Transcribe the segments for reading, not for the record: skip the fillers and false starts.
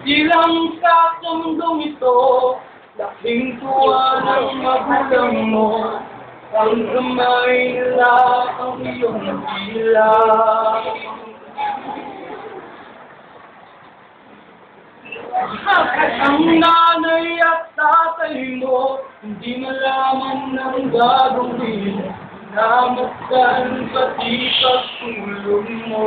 Silang ka sa mundong ito, laking tuwa ng magulang mo. Ang kamay nila ang iyong tila. Ang nanay at tatay mo, hindi malaman ng gagawin. Namasdan pati pagtulong mo.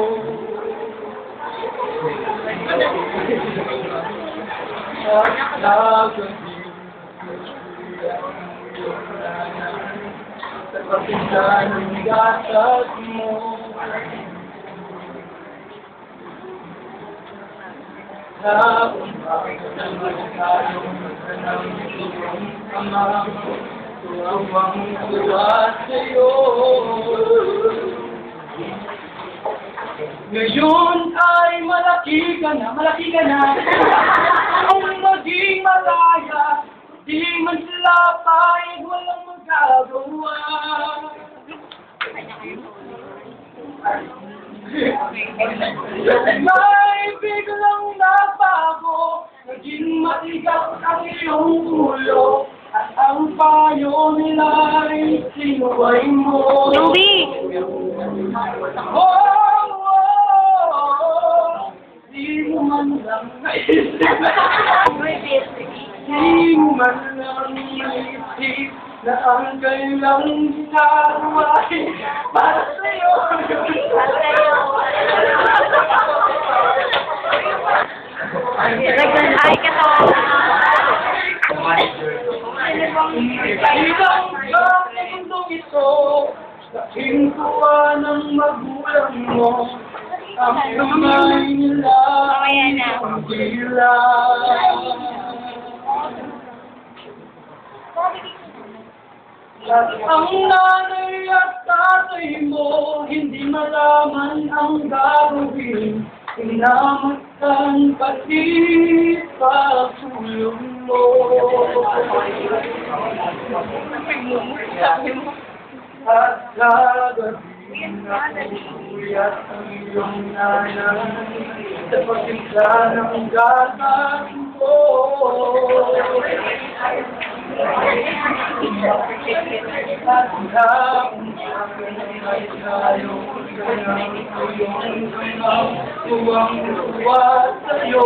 At nagagawin sa pagkita ng gasat mo. Sa umaga na magkayong ng iyong ama, tuwang tuwa sa'yo. Ngayon ay malaki ka na, kung maging malaya, di man sila pahig, walang magagawa. May biglang nabago, naging matigas ang iyong ulo, at ang payo nila ay sinuway mo. Louie! Di mo man lang naisip, di mo man lang naisip, na ang kailang ginagawa ay para sa'yo. Ay, kato! Ibang sa mundong ito, laking tuwa ng magulang mo. Ang kamay nila ang tila. Ang nanay at tatay mo, hindi malaman ang gagawin. Inamastan pati pagtulong mo. At gagawin ako at ang iyong nanay sa pagkita ng gasat mo. At hapon ay tayo sa iyong tuwang-tuwa sa'yo.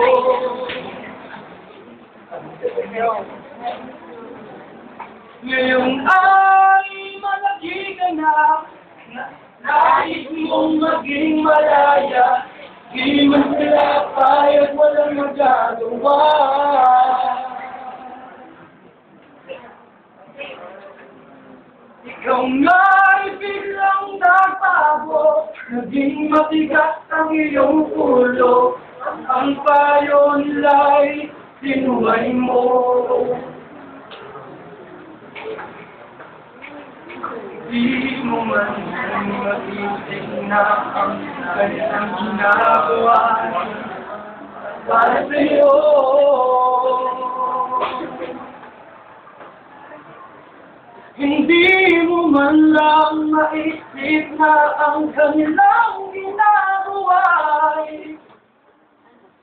Ngayong ay malaki ka na, nais mong maging malaya, di man sila payag, walang magagawa. Ikaw nga'y biglang nagbago, naging matigas ang iyong ulo, ang payo nila'y sinuway mo. Di mo man maisip na ang kanyang ginagawa para sa'yo. Hindi mo man lang maisip na ang kanilang ginagawa ay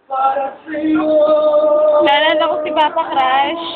para sa'yo. Nalala ko si Papa Crush.